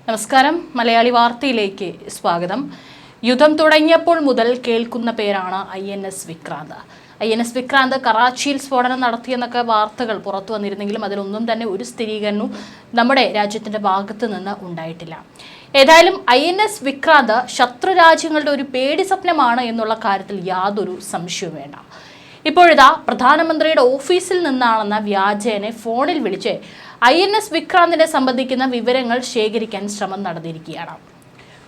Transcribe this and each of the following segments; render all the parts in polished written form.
നമസ്കാരം. മലയാളി വാർത്തയിലേക്ക് സ്വാഗതം. യുദ്ധം തുടങ്ങിയപ്പോൾ മുതൽ കേൾക്കുന്ന പേരാണ് INS വിക്രാന്ത്. INS വിക്രാന്ത് കറാച്ചിയിൽ സ്ഫോടനം നടത്തിയെന്നൊക്കെ വാർത്തകൾ പുറത്തു വന്നിരുന്നെങ്കിലും അതിലൊന്നും തന്നെ ഒരു സ്ഥിരീകരണവും നമ്മുടെ രാജ്യത്തിന്റെ ഭാഗത്ത് നിന്ന് ഉണ്ടായിട്ടില്ല. ഏതായാലും INS വിക്രാന്ത് ശത്രു രാജ്യങ്ങളുടെ ഒരു പേടി സ്വപ്നമാണ് എന്നുള്ള കാര്യത്തിൽ യാതൊരു സംശയവും വേണ്ട. ഇപ്പോഴിതാ പ്രധാനമന്ത്രിയുടെ ഓഫീസിൽ നിന്നാണെന്ന വ്യാജേനെ ഫോണിൽ വിളിച്ച് INS വിക്രാന്തിനെ സംബന്ധിക്കുന്ന വിവരങ്ങൾ ശേഖരിക്കാൻ ശ്രമം നടന്നിരിക്കുകയാണ്.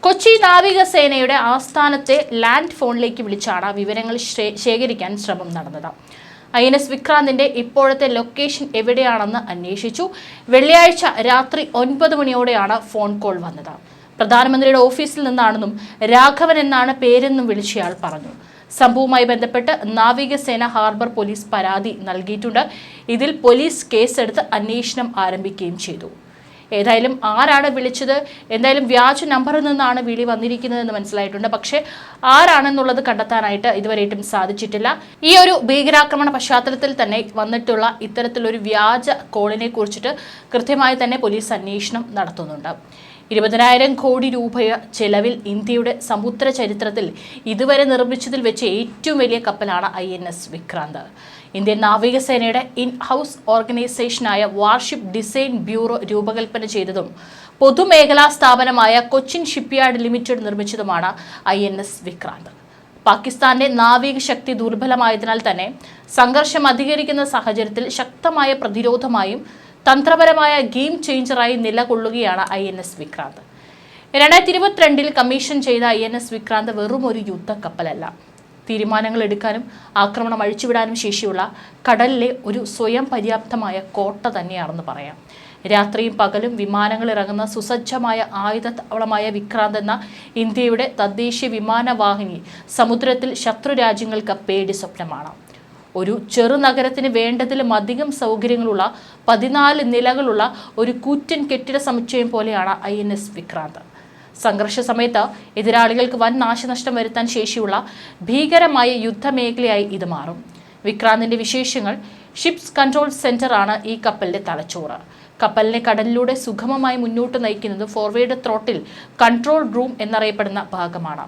കൊച്ചി നാവികസേനയുടെ ആസ്ഥാനത്തെ ലാൻഡ് ഫോണിലേക്ക് വിളിച്ചാണ് വിവരങ്ങൾ ശേഖരിക്കാൻ ശ്രമം നടന്നത്. INS വിക്രാന്തിന്റെ ഇപ്പോഴത്തെ ലൊക്കേഷൻ എവിടെയാണെന്ന് അന്വേഷിച്ചു. വെള്ളിയാഴ്ച രാത്രി 9 മണിയോടെയാണ് ഫോൺ കോൾ വന്നത്. പ്രധാനമന്ത്രിയുടെ ഓഫീസിൽ നിന്നാണെന്നും രാഘവൻ എന്നാണ് പേരെന്നും വിളിച്ചയാൾ പറഞ്ഞു. സംഭവവുമായി ബന്ധപ്പെട്ട് നാവികസേന ഹാർബർ പോലീസ് പരാതി നൽകിയിട്ടുണ്ട്. ഇതിൽ പോലീസ് കേസെടുത്ത് അന്വേഷണം ആരംഭിക്കുകയും ചെയ്തു. ഏതായാലും ആരാണ് വിളിച്ചത്, എന്തായാലും വ്യാജ നമ്പറിൽ നിന്നാണ് വിളി വന്നിരിക്കുന്നതെന്ന് മനസ്സിലായിട്ടുണ്ട്. പക്ഷേ ആരാണെന്നുള്ളത് കണ്ടെത്താനായിട്ട് ഇതുവരെയായിട്ടും സാധിച്ചിട്ടില്ല. ഈ ഒരു ഭീകരാക്രമണ പശ്ചാത്തലത്തിൽ തന്നെ വന്നിട്ടുള്ള ഇത്തരത്തിലൊരു വ്യാജ കോളിനെ കുറിച്ചിട്ട് കൃത്യമായി തന്നെ പോലീസ് അന്വേഷണം നടത്തുന്നുണ്ട്. 20,000 കോടി രൂപ ചെലവിൽ ഇന്ത്യയുടെ സമുദ്ര ചരിത്രത്തിൽ ഇതുവരെ നിർമ്മിച്ചതിൽ വെച്ച് ഏറ്റവും വലിയ കപ്പലാണ് INS വിക്രാന്ത്. ഇന്ത്യൻ നാവികസേനയുടെ ഇൻ ഹൗസ് ഓർഗനൈസേഷനായ വാർഷിപ്പ് ഡിസൈൻ ബ്യൂറോ രൂപകൽപ്പന ചെയ്തതും പൊതുമേഖലാ സ്ഥാപനമായ കൊച്ചിൻ ഷിപ്പ്യാർഡ് ലിമിറ്റഡ് നിർമ്മിച്ചതുമാണ് INS വിക്രാന്ത്. പാകിസ്ഥാന്റെ നാവിക ശക്തി ദുർബലമായതിനാൽ തന്നെ സംഘർഷം അധികരിക്കുന്ന സാഹചര്യത്തിൽ ശക്തമായ പ്രതിരോധമായും തന്ത്രപരമായ ഗെയിം ചേഞ്ചറായി നിലകൊള്ളുകയാണ് INS വിക്രാന്ത്. 2022 കമ്മീഷൻ ചെയ്ത INS വിക്രാന്ത് വെറും ഒരു യുദ്ധക്കപ്പലല്ല. തീരുമാനങ്ങൾ എടുക്കാനും ആക്രമണം അഴിച്ചുവിടാനും ശേഷിയുള്ള കടലിലെ ഒരു സ്വയം പര്യാപ്തമായ കോട്ട തന്നെയാണെന്ന് പറയാം. രാത്രിയും പകലും വിമാനങ്ങൾ ഇറങ്ങുന്ന സുസജ്ജമായ ആയുധത്താവളമായ വിക്രാന്ത് എന്ന ഇന്ത്യയുടെ തദ്ദേശീയ വിമാനവാഹിനി സമുദ്രത്തിൽ ശത്രു രാജ്യങ്ങൾക്ക് പേടി സ്വപ്നമാണ്. ഒരു ചെറുനഗരത്തിന് വേണ്ടതിലും അധികം സൗകര്യങ്ങളുള്ള 14 നിലകളുള്ള ഒരു കൂറ്റൻ കെട്ടിട സമുച്ചയം പോലെയാണ് INS വിക്രാന്ത്. സംഘർഷ സമയത്ത് എതിരാളികൾക്ക് വൻ നാശനഷ്ടം വരുത്താൻ ശേഷിയുള്ള ഭീകരമായ യുദ്ധമേഖലയായി ഇത് മാറും. വിക്രാന്തിന്റെ വിശേഷങ്ങൾ ഷിപ്സ് കൺട്രോൾ സെന്ററാണ് ഈ കപ്പലിന്റെ തലച്ചോറ്. കപ്പലിനെ കടലിലൂടെ സുഗമമായി മുന്നോട്ട് നയിക്കുന്നത് ഫോർവേഡ് ത്രോട്ടിൽ കൺട്രോൾ റൂം എന്നറിയപ്പെടുന്ന ഭാഗമാണ്.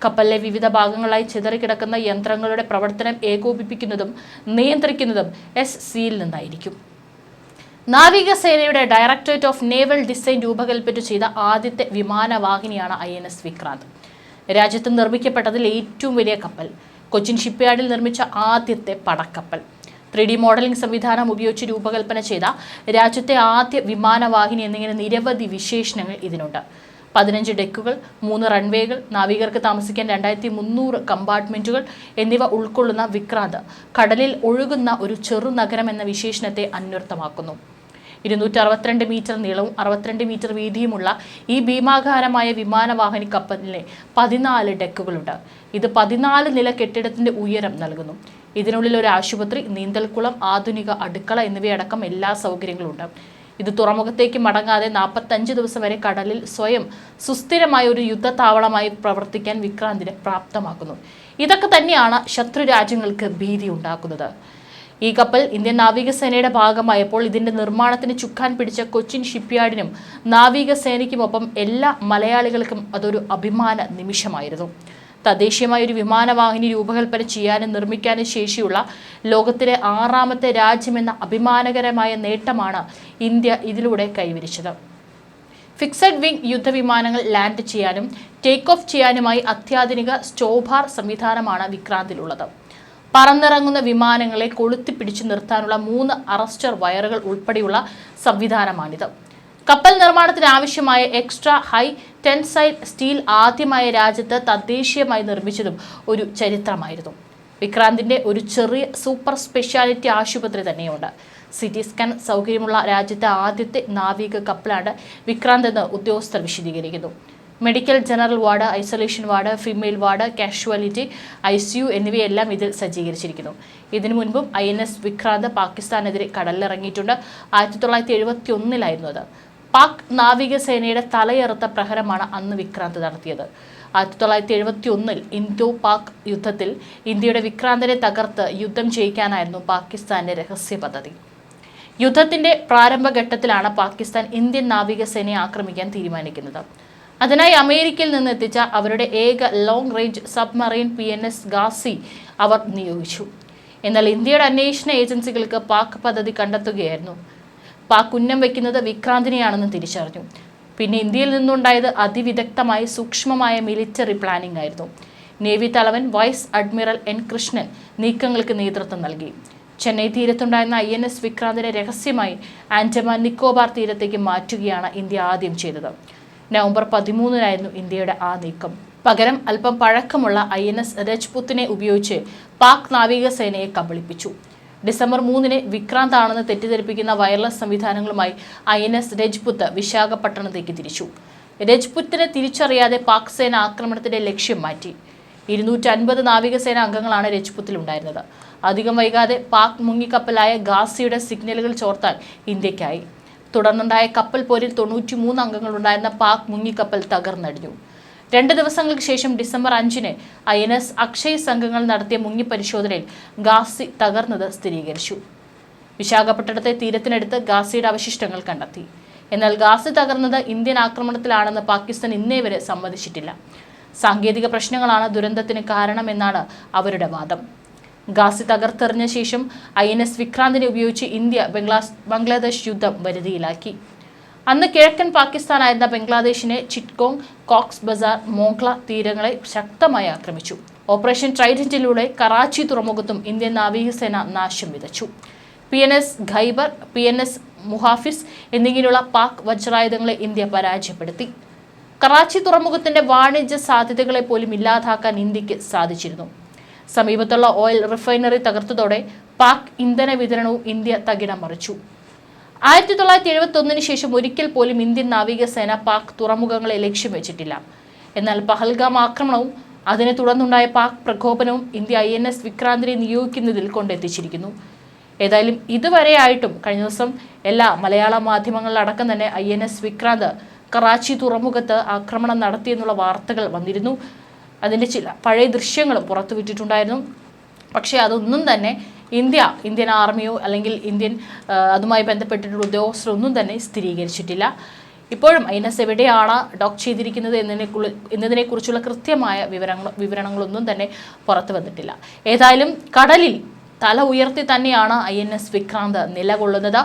കപ്പലിലെ വിവിധ ഭാഗങ്ങളായി ചിതറിക്കിടക്കുന്ന യന്ത്രങ്ങളുടെ പ്രവർത്തനം ഏകോപിപ്പിക്കുന്നതും നിയന്ത്രിക്കുന്നതും SCയിൽ നിന്നായിരിക്കും. നാവികസേനയുടെ ഡയറക്ടറേറ്റ് ഓഫ് നേവൽ ഡിസൈൻ രൂപകൽപ്പന ചെയ്ത ആദ്യത്തെ വിമാനവാഹിനിയാണ് INS വിക്രാന്ത്. രാജ്യത്ത് നിർമ്മിക്കപ്പെട്ടതിൽ ഏറ്റവും വലിയ കപ്പൽ, കൊച്ചിൻ ഷിപ്പ്യാർഡിൽ നിർമ്മിച്ച ആദ്യത്തെ പടക്കപ്പൽ, 3D മോഡലിംഗ് സംവിധാനം ഉപയോഗിച്ച് രൂപകൽപ്പന ചെയ്ത രാജ്യത്തെ ആദ്യ വിമാനവാഹിനി എന്നിങ്ങനെ നിരവധി വിശേഷണങ്ങൾ ഇതിനുണ്ട്. 15 ഡെക്കുകൾ, 3 റൺവേകൾ, നാവികർക്ക് താമസിക്കാൻ 2300 കമ്പാർട്ട്മെന്റുകൾ എന്നിവ ഉൾക്കൊള്ളുന്ന വിക്രാന്ത് കടലിൽ ഒഴുകുന്ന ഒരു ചെറുനഗരം എന്ന വിശേഷണത്തെ അന്വർത്ഥമാക്കുന്നു. 262 മീറ്റർ നീളവും 62 മീറ്റർ വീതിയുമുള്ള ഈ ഭീമാകാരമായ വിമാനവാഹിനി കപ്പലിന് 14 ഡെക്കുകളുണ്ട്. ഇത് 14 നില കെട്ടിടത്തിന്റെ ഉയരം നൽകുന്നു. ഇതിനുള്ളിൽ ഒരു ആശുപത്രി, നീന്തൽക്കുളം, ആധുനിക അടുക്കള എന്നിവയടക്കം എല്ലാ സൗകര്യങ്ങളും ഉണ്ട്. ഇത് തുറമുഖത്തേക്ക് മടങ്ങാതെ 45 ദിവസം വരെ കടലിൽ സ്വയം സുസ്ഥിരമായ ഒരു യുദ്ധത്താവളമായി പ്രവർത്തിക്കാൻ വിക്രാന്തിനെ പ്രാപ്തമാക്കുന്നു. ഇതൊക്കെ തന്നെയാണ് ശത്രു രാജ്യങ്ങൾക്ക് ഭീതി ഉണ്ടാക്കുന്നത്. ഈ കപ്പൽ ഇന്ത്യൻ നാവികസേനയുടെ ഭാഗമായപ്പോൾ ഇതിന്റെ നിർമ്മാണത്തിന് ചുക്കാൻ പിടിച്ച കൊച്ചിൻ ഷിപ്പ്യാർഡിനും നാവികസേനയ്ക്കുമൊപ്പം എല്ലാ മലയാളികൾക്കും അതൊരു അഭിമാന നിമിഷമായിരുന്നു. തദ്ദേശീയമായ ഒരു വിമാനവാഹിനി രൂപകൽപ്പന ചെയ്യാനും നിർമ്മിക്കാനും ശേഷിയുള്ള ലോകത്തിലെ 6ാമത്തെ രാജ്യമെന്ന അഭിമാനകരമായ നേട്ടമാണ് ഇന്ത്യ ഇതിലൂടെ കൈവരിച്ചത്. ഫിക്സഡ് വിംഗ് യുദ്ധവിമാനങ്ങൾ ലാൻഡ് ചെയ്യാനും ടേക്ക് ഓഫ് ചെയ്യാനുമായി അത്യാധുനിക സ്റ്റോഭാർ സംവിധാനമാണ് വിക്രാന്തിലുള്ളത്. പറന്നിറങ്ങുന്ന വിമാനങ്ങളെ കൊളുത്തിപ്പിടിച്ചു നിർത്താനുള്ള 3 അറസ്റ്റർ വയറുകൾ ഉൾപ്പെടെയുള്ള സംവിധാനമാണിത്. കപ്പൽ നിർമ്മാണത്തിന് ആവശ്യമായ എക്സ്ട്രാ ഹൈ ടെൻസൈൽ സ്റ്റീൽ ആദ്യമായ രാജ്യത്ത് തദ്ദേശീയമായി നിർമ്മിച്ചതും ഒരു ചരിത്രമായിരുന്നു. വിക്രാന്തിന്റെ ഒരു ചെറിയ സൂപ്പർ സ്പെഷ്യാലിറ്റി ആശുപത്രി തന്നെയുണ്ട്. CT സ്കാൻ സൗകര്യമുള്ള രാജ്യത്തെ ആദ്യത്തെ നാവിക കപ്പലാണ് വിക്രാന്ത് എന്ന് ഉദ്യോഗസ്ഥർ വിശദീകരിക്കുന്നു. Medical general ward, isolation ward, female ward, casualty, ICU എന്നിവയെല്ലാം ഇതിൽ സജ്ജീകരിച്ചിരിക്കുന്നു. ഇതിനു മുൻപും INS വിക്രാന്ത് പാകിസ്ഥാനെതിരെ കടലിലിറങ്ങിയിട്ടുണ്ട്. 1971 അത്. പാക് നാവികസേനയുടെ തലയെറുത്ത പ്രഹരമാണ് അന്ന് വിക്രാന്ത് നടത്തിയത്. 1971 ഇന്തോ പാക് യുദ്ധത്തിൽ ഇന്ത്യയുടെ വിക്രാന്തിനെ തകർത്ത് യുദ്ധം ജയിക്കാനായിരുന്നു പാകിസ്ഥാന്റെ രഹസ്യ പദ്ധതി. യുദ്ധത്തിന്റെ പ്രാരംഭഘട്ടത്തിലാണ് പാകിസ്ഥാൻ ഇന്ത്യൻ നാവികസേനയെ ആക്രമിക്കാൻ തീരുമാനിക്കുന്നത്. അതിനായി അമേരിക്കയിൽ നിന്ന് എത്തിച്ച അവരുടെ ഏക long range submarine PNS Ghazi അവർ നിയോഗിച്ചു. എന്നാൽ ഇന്ത്യയുടെ അന്വേഷണ ഏജൻസികൾക്ക് പാക് പദ്ധതി കണ്ടെത്തുകയായിരുന്നു. പാക് ഉന്നം വയ്ക്കുന്നത് വിക്രാന്തിനെയാണെന്ന് തിരിച്ചറിഞ്ഞു. പിന്നെ ഇന്ത്യയിൽ നിന്നുണ്ടായത് അതിവിദഗ്ധമായ സൂക്ഷ്മമായ മിലിറ്ററി പ്ലാനിംഗ് ആയിരുന്നു. നേവി തലവൻ വൈസ് അഡ്മിറൽ N കൃഷ്ണൻ നീക്കങ്ങൾക്ക് നേതൃത്വം നൽകി. ചെന്നൈ തീരത്തുണ്ടായിരുന്ന INS വിക്രാന്തിനെ രഹസ്യമായി ആൻഡമാൻ നിക്കോബാർ തീരത്തേക്ക് മാറ്റുകയാണ് ഇന്ത്യ ആദ്യം ചെയ്തത്. നവംബർ 13-നായിരുന്നു ഇന്ത്യയുടെ ആ നീക്കം. പകരം അല്പം പഴക്കമുള്ള INS രജ്പുത്തിനെ ഉപയോഗിച്ച് പാക് നാവികസേനയെ കബളിപ്പിച്ചു. ഡിസംബർ 3-ന് വിക്രാന്ത് ആണെന്ന് തെറ്റിദ്ധരിപ്പിക്കുന്ന വയർലെസ് സംവിധാനങ്ങളുമായി INS രജ്പുത്ത് വിശാഖപട്ടണത്തേക്ക് തിരിച്ചു. രജ്പുത്തിനെ തിരിച്ചറിയാതെ പാക് സേന ആക്രമണത്തിന്റെ ലക്ഷ്യം മാറ്റി. 250 നാവികസേന അംഗങ്ങളാണ് രജ്പുത്തിലുണ്ടായിരുന്നത്. അധികം വൈകാതെ പാക് മുങ്ങിക്കപ്പലായ ഗാസിയുടെ സിഗ്നലുകൾ ചോർത്താൻ ഇന്ത്യക്കായി. തുടർന്നുണ്ടായ കപ്പൽ പോരിൽ 93 അംഗങ്ങളുണ്ടായിരുന്ന പാക് മുങ്ങിക്കപ്പൽ തകർന്നടിഞ്ഞു. 2 ദിവസങ്ങൾക്ക് ശേഷം ഡിസംബർ 5-ന് INS അക്ഷയ് സംഘങ്ങൾ നടത്തിയ മുങ്ങിപ്പരിശോധനയിൽ ഗാസി തകർന്നത് സ്ഥിരീകരിച്ചു. വിശാഖപട്ടണത്തെ തീരത്തിനടുത്ത് ഗാസിയുടെ അവശിഷ്ടങ്ങൾ കണ്ടെത്തി. എന്നാൽ ഗാസി തകർന്നത് ഇന്ത്യൻ ആക്രമണത്തിലാണെന്ന് പാകിസ്ഥാൻ ഇന്നേ വരെ സമ്മതിച്ചിട്ടില്ല. സാങ്കേതിക പ്രശ്നങ്ങളാണ് ദുരന്തത്തിന് കാരണമെന്നാണ് അവരുടെ വാദം. ഗാസി തകർത്തെറിഞ്ഞ ശേഷം INS വിക്രാന്തിനെ ഉപയോഗിച്ച് ഇന്ത്യ ബംഗ്ലാദേശ് യുദ്ധം വരുതിയിലാക്കി. അന്ന് കിഴക്കൻ പാകിസ്ഥാനായിരുന്ന ബംഗ്ലാദേശിനെ ചിറ്റ്ഗോങ്, കോക്സ് ബസാർ, മോംഗ്ല തീരങ്ങളെ ശക്തമായി ആക്രമിച്ചു. ഓപ്പറേഷൻ ട്രൈഡന്റിലൂടെ കറാച്ചി തുറമുഖത്തും ഇന്ത്യൻ നാവികസേന നാശം വിതച്ചു. PNS ഖൈബർ, PNS മുഹാഫിസ് എന്നിങ്ങനെയുള്ള പാക് വജ്രായുധങ്ങളെ ഇന്ത്യ പരാജയപ്പെടുത്തി. കറാച്ചി തുറമുഖത്തിന്റെ വാണിജ്യ സാധ്യതകളെ പോലും ഇല്ലാതാക്കാൻ ഇന്ത്യക്ക് സാധിച്ചിരുന്നു. സമീപത്തുള്ള ഓയിൽ റിഫൈനറി തകർത്തതോടെ പാക് ഇന്ധന വിതരണവും ഇന്ത്യ തകിടം മറിച്ചു. 1971-ന് ശേഷം ഒരിക്കൽ പോലും ഇന്ത്യൻ നാവികസേന പാക് തുറമുഖങ്ങളെ ലക്ഷ്യം വെച്ചിട്ടില്ല. എന്നാൽ പഹൽഗാം ആക്രമണവും അതിനെ തുടർന്നുണ്ടായ പാക് പ്രകോപനവും ഇന്ത്യ INS വിക്രാന്തിനെ നിയോഗിക്കുന്നതിൽ കൊണ്ടെത്തിച്ചിരിക്കുന്നു. ഏതായാലും ഇതുവരെയായിട്ടും കഴിഞ്ഞ ദിവസം എല്ലാ മലയാള മാധ്യമങ്ങളിലടക്കം തന്നെ INS വിക്രാന്ത് കറാച്ചി തുറമുഖത്ത് ആക്രമണം നടത്തിയെന്നുള്ള വാർത്തകൾ വന്നിരുന്നു. അതിൻ്റെ ചില പഴയ ദൃശ്യങ്ങളും പുറത്തുവിട്ടിട്ടുണ്ടായിരുന്നു. പക്ഷേ അതൊന്നും തന്നെ ഇന്ത്യൻ ആർമിയോ അല്ലെങ്കിൽ അതുമായി ബന്ധപ്പെട്ടിട്ടുള്ള ഉദ്യോഗസ്ഥരൊന്നും തന്നെ സ്ഥിരീകരിച്ചിട്ടില്ല. ഇപ്പോഴും INS എവിടെയാണ് ഡോക്ക് ചെയ്തിരിക്കുന്നത് എന്നതിനെക്കുറിച്ചുള്ള കൃത്യമായ വിവരണങ്ങളൊന്നും തന്നെ പുറത്തു വന്നിട്ടില്ല. ഏതായാലും കടലിൽ തല ഉയർത്തി തന്നെയാണ് INS വിക്രാന്ത് നിലകൊള്ളുന്നത്.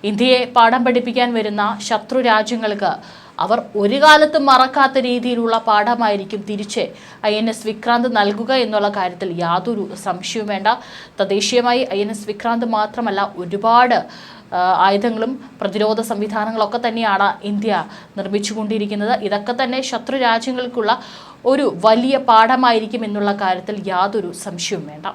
ഇന്ത്യയെ പാഠം പഠിപ്പിക്കാൻ വരുന്ന ശത്രു രാജ്യങ്ങൾക്ക് അവർ ഒരു കാലത്തും മറക്കാത്ത രീതിയിലുള്ള പാഠമായിരിക്കും തിരിച്ച് INS വിക്രാന്ത് നൽകുക എന്നുള്ള കാര്യത്തിൽ യാതൊരു സംശയവും വേണ്ട. തദ്ദേശീയമായി INS വിക്രാന്ത് മാത്രമല്ല, ഒരുപാട് ആയുധങ്ങളും പ്രതിരോധ സംവിധാനങ്ങളൊക്കെ തന്നെയാണ് ഇന്ത്യ നിർമ്മിച്ചുകൊണ്ടിരിക്കുന്നത്. ഇതൊക്കെ തന്നെ ശത്രു രാജ്യങ്ങൾക്കുള്ള ഒരു വലിയ പാഠമായിരിക്കും എന്നുള്ള കാര്യത്തിൽ യാതൊരു സംശയവും വേണ്ട.